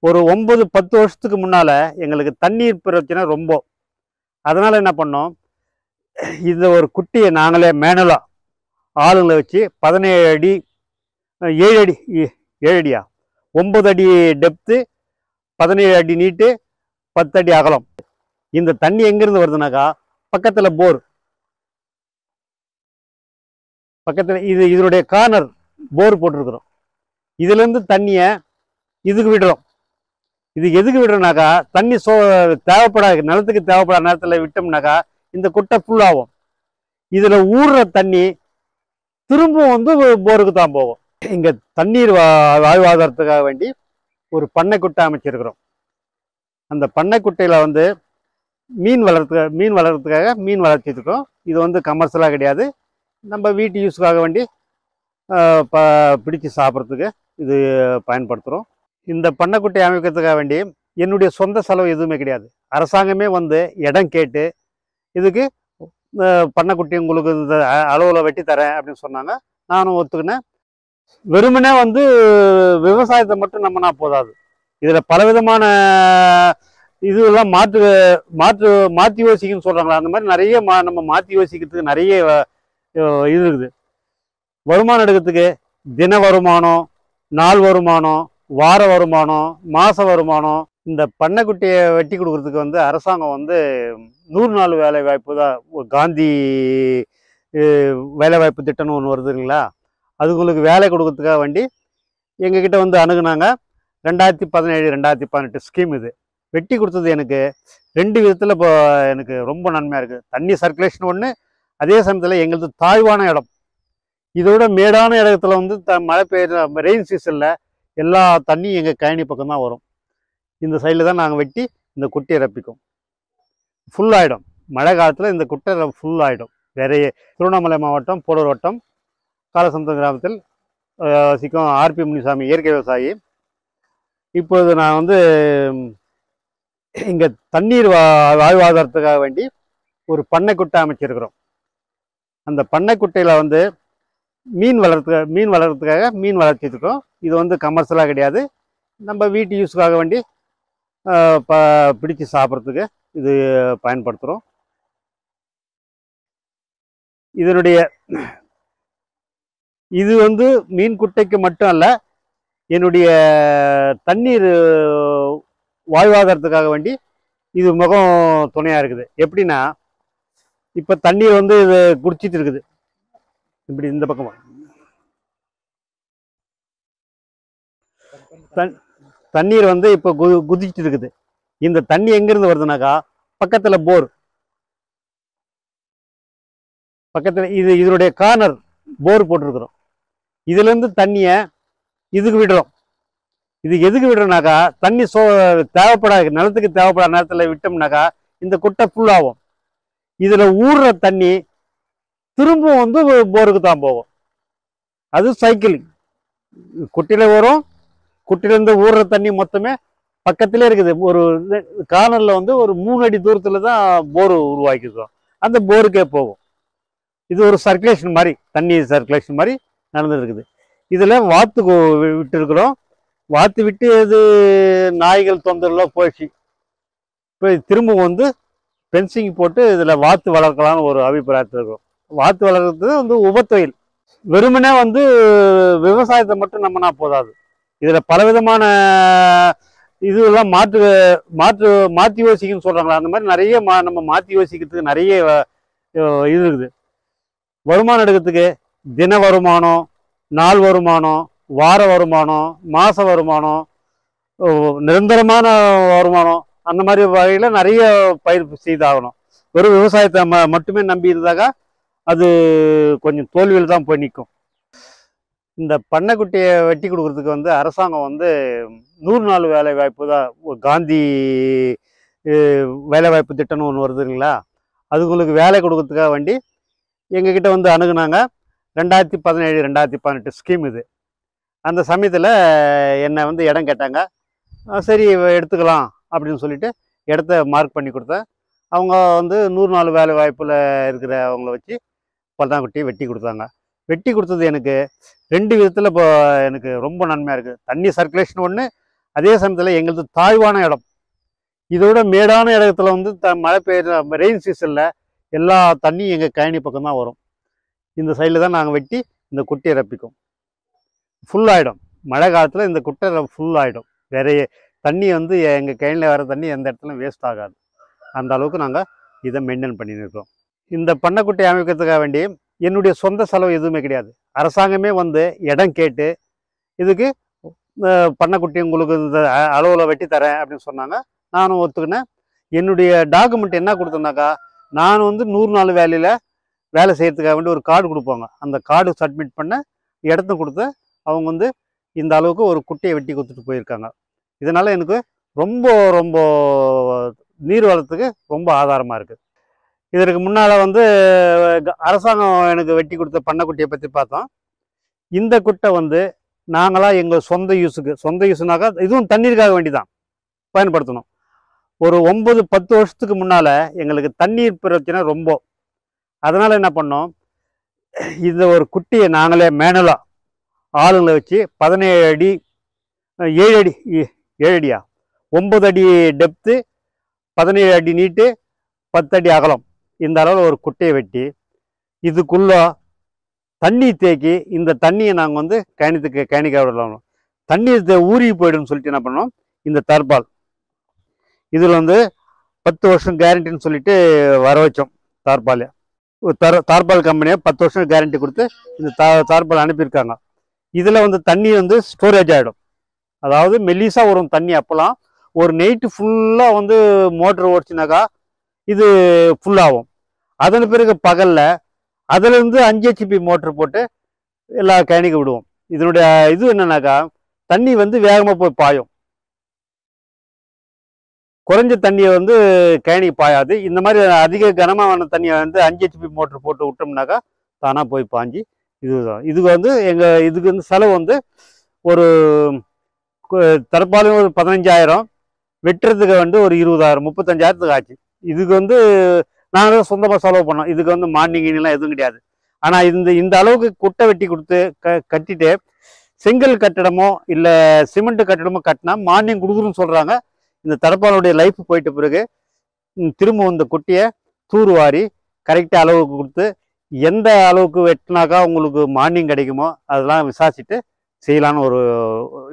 ஒரு 9-10 வருஷத்துக்கு முன்னால் எங்களுக்கு தண்ணீர் பிரச்சனை ரொம்ப. அதனால் என்ன பண்ணோம், இந்த ஒரு குட்டியை நாங்களே மேனுவலாக ஆளுங்களை வச்சு 17 அடி 7 அடி 7 அடியா 9 அடி டெப்த்து, 17 அடி நீட்டு, 10 அடி அகலம். இந்த தண்ணி எங்கேருந்து வருதுனாக்கா பக்கத்தில் போர், பக்கத்தில் இதனுடைய கார்னர் போர் போட்டிருக்கிறோம். இதுலேருந்து தண்ணியை இதுக்கு விடுறோம். இது எதுக்கு விடுறோம்னாக்கா தண்ணி தேவைப்படாது, நிலத்துக்கு தேவைப்படாத நேரத்தில் விட்டோம்னாக்கா இந்த குட்டை ஃபுல்லாகும். இதில் ஊறுற தண்ணி திரும்பவும் போருக்கு தான் போகும். இங்கே தண்ணீர் வாழ்வாதாரத்துக்காக வேண்டி ஒரு பண்ணை குட்டை அமைச்சிருக்கிறோம். அந்த பண்ணை குட்டையில் மீன் வளர்கிறதுக்காக மீன் வளர்ச்சிருக்கோம். இது கமர்ஷியலாக கிடையாது, நம்ம வீட்டு யூஸுக்காக வேண்டி பிடிச்சி சாப்பிட்றதுக்கு இது பயன்படுத்துகிறோம். இந்த பண்ணைக்குட்டை அமைக்கிறதுக்காக வேண்டி என்னுடைய சொந்த செலவு எதுவுமே கிடையாது. அரசாங்கமே இடம் கேட்டு இதுக்கு பண்ணைக்குட்டி உங்களுக்கு இந்த அளவில் வெட்டி தரேன் அப்படின்னு சொன்னாங்க. நானும் ஒத்துக்கினேன். வெறுமனே விவசாயத்தை மட்டும் நம்பினா போதாது. இதில் பலவிதமான இதெல்லாம் மாற்றி யோசிக்கணும்னு சொல்கிறாங்களா, அந்த மாதிரி நிறைய நம்ம மாற்றி யோசிக்கிறதுக்கு நிறைய இது இருக்குது. வருமானம் எடுக்கிறதுக்கு தின வருமானம், நாள் வருமானம், வார வருமானம், மாத வருமானம். இந்த பண்ணைக்குட்டியை வெட்டி கொடுக்கறதுக்கு அரசாங்கம் 100 நாள் வேலை வாய்ப்பு தான், காந்தி வேலை வாய்ப்பு திட்டம்னு ஒன்று வருதுங்களா, அதுங்களுக்கு வேலை கொடுக்கறதுக்காக வேண்டி எங்ககிட்ட அணுகுனாங்க. 2017-2018 ஸ்கீம் இது. வெட்டி கொடுத்தது எனக்கு 2 விதத்தில் இப்போ எனக்கு ரொம்ப நன்மையாக இருக்குது. தண்ணி சர்க்குலேஷன் ஒன்று, அதே சமயத்தில் எங்களது தாழ்வான இடம். இதோட மேடான இடத்துல மழை பெய்யுற ரெயின் சீசனில் எல்லா தண்ணியும் எங்கள் கழனி பக்கம் தான் வரும். இந்த சைடில் தான் நாங்கள் வெட்டி இந்த குட்டையை ரப்பிக்கும். ஃபுல்லாகிடும் மழை காலத்தில். இந்த குட்டை ஃபுல்லாகிடும். வேற திருவண்ணாமலை மாவட்டம் போடூர் வட்டம் காலசமுத்திரம் கிராமத்தில் வசிக்கும் ஆர்பி முனிசாமி இயற்கை விவசாயி. இப்போது நான் இங்கே தண்ணீர் வாழ்வாதாரத்துக்காக வேண்டி ஒரு பண்ணை குட்டை அமைச்சிருக்கிறோம். அந்த பண்ணை குட்டையில் மீன் வளர்கிறதுக்காக மீன் வளர்ச்சிருக்கோம். இது கமர்ஷியலாக கிடையாது, நம்ம வீட்டு யூஸுக்காக வேண்டி பிடிச்சி சாப்பிட்றதுக்கு இது பயன்படுத்துகிறோம். இது மீன் குட்டைக்கு மட்டும் அல்ல, என்னுடைய தண்ணீர் வாழ்வாதாரத்துக்காக வேண்டி இது முகம் துணையாக இருக்குது. எப்படின்னா, இப்போ தண்ணீர் இது குடிச்சிட்டு இருக்குது. இப்படி இந்த பக்கமாக தண்ணீர் இப்போ குதிச்சுட்டு இருக்குது. இந்த தண்ணி எங்கேருந்து வருதுனாக்கா பக்கத்தில் போர், பக்கத்தில் இதனுடைய கார்னர் போர் போட்டிருக்கிறோம். இதுலேருந்து தண்ணியை இதுக்கு விடுறோம். இது எதுக்கு விடுறோம்னாக்கா தண்ணி தேவைப்படாது, நிலத்துக்கு தேவைப்படாத நேரத்தில் விட்டோம்னாக்கா இந்த குட்டை ஃபுல்லாகும். இதில் ஊறுற தண்ணி திரும்பவும் போருக்கு தான் போகும். அது சைக்கிளிங். குட்டையில் வரும், குட்டையிலேருந்து ஊறுற தண்ணி மொத்தமே பக்கத்திலே இருக்குது. ஒரு கார்னரில் ஒரு 3 அடி தூரத்தில் தான் போர் உருவாக்கிக்கிறோம். அந்த போருக்கே போகும். இது ஒரு சர்க்குலேஷன் மாதிரி, தண்ணி சர்க்குலேஷன் மாதிரி நடந்துருக்குது. இதில் வாத்து விட்டு இருக்கிறோம். வாத்து விட்டு அது நாய்கள் தொந்தரவுலாம் போயிடுச்சு. இப்போ திரும்ப ஃபென்சிங் போட்டு இதில் வாத்து வளர்க்கலாம்னு ஒரு அபிப்பிராயத்தில் இருக்கிறோம். வாத்து வளர்க்குறது உபத்தொழில். வெறுமனே விவசாயத்தை மட்டும் நம்பினா போதாது. இதில் பலவிதமான இதெல்லாம் மாற்றி யோசிக்கணும்னு சொல்கிறாங்களா, அந்த மாதிரி நிறைய நம்ம மாற்றி யோசிக்கிறதுக்கு நிறைய இது இருக்குது. வருமானம் எடுக்கிறதுக்கு தின வருமானம், நாள் வருமானம், வார வருமானம், மாத வருமானம், நிரந்தரமான வருமானம், அந்த மாதிரி வகையில் நிறைய பயிர் செய்தாகணும். வெறும் விவசாயத்தை மட்டுமே நம்பி இருந்தாக்கா அது கொஞ்சம் தோல்வியில் தான் போய் நிற்கும். இந்த பண்ணைக்குட்டியை வெட்டி கொடுக்கறதுக்கு அரசாங்கம் 100 நாள் வேலை வாய்ப்பு தான், காந்தி வேலை வாய்ப்பு திட்டம்னு ஒன்று வருதுங்களா, அதுங்களுக்கு வேலை கொடுக்கறதுக்காக வேண்டி எங்ககிட்ட அணுகுனாங்க. 2017-2018 ஸ்கீம் இது. அந்த சமயத்தில் என்னை இடம் கேட்டாங்க. சரி எடுத்துக்கலாம் அப்படின்னு சொல்லிட்டு இடத்த மார்க் பண்ணி கொடுத்தேன். அவங்க 100 நாள் வேலை வாய்ப்பில் இருக்கிற அவங்கள வச்சு பண்ணைக்குட்டியை வெட்டி கொடுத்தாங்க. வெட்டி கொடுத்தது எனக்கு 2 விதத்தில் இப்போ எனக்கு ரொம்ப நன்மையாக இருக்குது. தண்ணி சர்க்குலேஷன் ஒன்று, அதே சமயத்தில் எங்களது தாழ்வான இடம். இதோட மேடான இடத்துல வந்து மழை பெய்யுற ரெயின் சீசனில் எல்லா தண்ணியும் எங்கள் கழனி பக்கம் தான் வரும். இந்த சைடில் தான் நாங்கள் வெட்டி இந்த குட்டையை ரப்பிக்கும். ஃபுல்லாகிடும் மழை காலத்தில் இந்த குட்டை ஃபுல்லாகிடும். வேற தண்ணி வந்து எங்கள் கழனியில் வர தண்ணி எந்த இடத்துலையும் வேஸ்ட் ஆகாது. அந்த அளவுக்கு நாங்கள் இதை மெயின்டைன் பண்ணின்னு இருக்கோம். இந்த பண்ணைக்குட்டை அமைக்கிறதுக்காக வேண்டி என்னுடைய சொந்த செலவு எதுவுமே கிடையாது. அரசாங்கமே வந்து இடம் கேட்டு இதுக்கு பண்ணைக்குட்டி உங்களுக்கு இந்த அளவில் வெட்டி தரேன் அப்படின்னு சொன்னாங்க. நானும் ஒத்துக்கினேன். என்னுடைய டாக்குமெண்ட் என்ன கொடுத்தேன்னாக்கா, நான் வந்து 100 நாள் வேலை செய்யறதுக்காக வேண்டி ஒரு கார்டு கொடுப்பாங்க. அந்த கார்டு சப்மிட் பண்ண இடத்த கொடுத்து அவங்க வந்து இந்த அளவுக்கு ஒரு குட்டையை வெட்டி கொடுத்துட்டு போயிருக்காங்க. இதனால் எனக்கு ரொம்ப ரொம்ப நீர் வளத்துக்கு ரொம்ப ஆதாரமாக இருக்குது. இதற்கு முன்னால் வந்து அரசாங்கம் எனக்கு வெட்டி கொடுத்த பண்ணைக்குட்டியை பற்றி பார்த்தோம். இந்த குட்டை வந்து நாங்களாம் எங்கள் சொந்த யூஸுனாக்கா இதுவும் தண்ணீருக்காக வேண்டி தான் பயன்படுத்தணும். ஒரு 9-10 வருஷத்துக்கு முன்னால் எங்களுக்கு தண்ணீர் பிரச்சனை ரொம்ப. அதனால் என்ன பண்ணோம், இந்த ஒரு குட்டியை நாங்களே மேனுவலாக ஆளுங்களை வச்சு 17 அடி 7 அடி 7 அடியா 9 அடி டெப்த்து 17 அடி நீட்டு 10 அடி அகலம் இந்த அளவில் ஒரு குட்டையை வெட்டி இதுக்குள்ள தண்ணி தேக்கி இந்த தண்ணியை நாங்கள் வந்து கேணிக்காக விடலாம். தண்ணி ஊறி போய்டுன்னு சொல்லிட்டு என்ன பண்ணோம், இந்த தர்பால் இதில் வந்து 10 வருஷம் கேரண்டின்னு சொல்லிட்டு வர வச்சோம். தார்பால் கம்பெனியை 10 வருஷம் கேரண்டி கொடுத்து இந்த தார்பால் அனுப்பியிருக்காங்க. இதில் வந்து தண்ணி வந்து ஸ்டோரேஜ் ஆகிடும். அதாவது மெல்லிஸாக வரும் தண்ணி. அப்போலாம் ஒரு நைட்டு ஃபுல்லாக வந்து மோட்ரு ஓடிச்சுனாக்கா இது ஃபுல்லாகும். அதன் பிறகு பகலில் அதிலிருந்து 5 HP மோட்ரு போட்டு எல்லா கேணிக்கு விடுவோம். இதனுடைய இது என்னன்னாக்கா, தண்ணி வந்து வேகமாக போய் பாயும். குறைஞ்ச தண்ணியை வந்து கேணிக்கு பாயாது. இந்த மாதிரி அதிக கனமான தண்ணியை வந்து 5 HP மோட்ரு போட்டு விட்டோம்னாக்கா தானாக போய் பாஞ்சி இதுக்கு வந்து இதுக்கு வந்து செலவு வந்து ஒரு தற்பாலும் ஒரு 15,000, வெட்டுறதுக்கு வந்து ஒரு 20,000 35,000 ஆச்சு. இதுக்கு வந்து நாங்கள் சொந்தமாக செலவு பண்ணோம். இதுக்கு வந்து மார்னிங்லாம் எதுவும் கிடையாது. ஆனால் இந்த அளவுக்கு குட்டை வெட்டி கொடுத்து கட்டிட்டு செங்கல் கட்டடமோ இல்லை சிமெண்ட் கட்டடமோ கட்டினா மார்னிங் கொடுக்குறோன்னு சொல்கிறாங்க. இந்த தற்பாலுடைய லைஃப் போயிட்ட பிறகு திரும்ப இந்த குட்டியை தூர்வாரி கரெக்டாக அளவுக்கு கொடுத்து எந்த அளவுக்கு வெட்டினாக்கா உங்களுக்கு மார்னிங் கிடைக்குமோ அதெல்லாம் விசாரிச்சுட்டு செய்யலான்னு ஒரு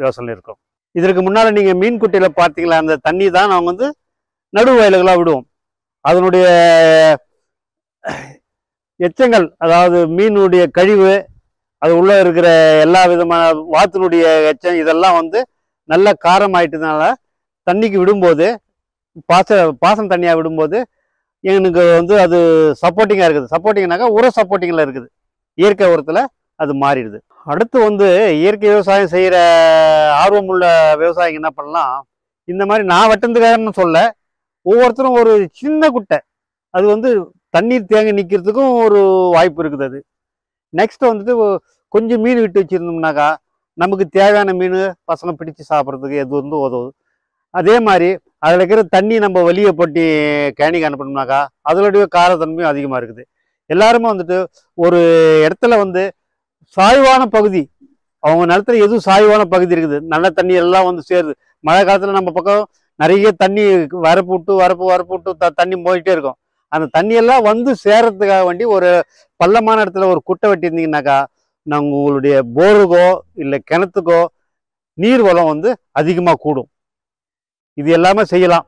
யோசனை இருக்கும். இதற்கு முன்னால் நீங்கள் மீன் குட்டையில் பார்த்தீங்களா, அந்த தண்ணி தான் நாங்கள் வந்து நடு வயல்களாக விடுவோம். அதனுடைய எச்சங்கள், அதாவது மீனுடைய கழிவு, அது உள்ளே இருக்கிற எல்லா விதமான வாத்தினுடைய எச்சம் இதெல்லாம் வந்து நல்ல காரம் ஆயிட்டதுனால தண்ணிக்கு விடும்போது பாசன தண்ணியாக விடும்போது எனக்கு வந்து அது சப்போர்ட்டிங்காக இருக்குது. சப்போர்ட்டிங்னாக்கா சப்போர்ட்டிங்கில் இருக்குது. இயற்கை உரத்தில் அது மாறிடுது. அடுத்து வந்து இயற்கை விவசாயம் செய்கிற ஆர்வம் உள்ள விவசாயிங்க என்ன பண்ணலாம், இந்த மாதிரி நான் வெட்டுறதுக்காகன்னு சொல்ல, ஒவ்வொருத்தரும் ஒரு சின்ன குட்டை அது வந்து தண்ணீர் தேங்கி நிற்கிறதுக்கும் ஒரு வாய்ப்பு இருக்குது. அது நெக்ஸ்ட் வந்துட்டு கொஞ்சம் மீன் விட்டு வச்சுருந்தோம்னாக்கா நமக்கு தேவையான மீன் பசங்க பிடிச்சி சாப்பிட்றதுக்கு எது வந்து உதவுது. அதே மாதிரி அதில் இருக்கிற தண்ணி நம்ம வெளியே போட்டி கேணிக்கு அனுப்பணும்னாக்கா அதனுடைய காரத்தன்மையும் அதிகமாக இருக்குது. எல்லாருமே வந்துட்டு ஒரு இடத்துல வந்து சாய்வான பகுதி, அவங்க நிலத்துல எதுவும் சாய்வான பகுதி இருக்குது, நல்ல தண்ணி எல்லாம் வந்து சேருது. மழை காலத்தில் நம்ம பக்கம் நிறைய தண்ணி வரப்பு விட்டு தண்ணி போயிட்டே இருக்கும். அந்த தண்ணியெல்லாம் வந்து சேரத்துக்காக வேண்டி ஒரு பள்ளமான இடத்துல ஒரு குட்டை வெட்டி இருந்தீங்கன்னாக்கா நாங்கள் உங்களுடைய போருக்கோ இல்லை கிணத்துக்கோ நீர் வளம் வந்து அதிகமாக கூடும். இது எல்லாமே செய்யலாம்.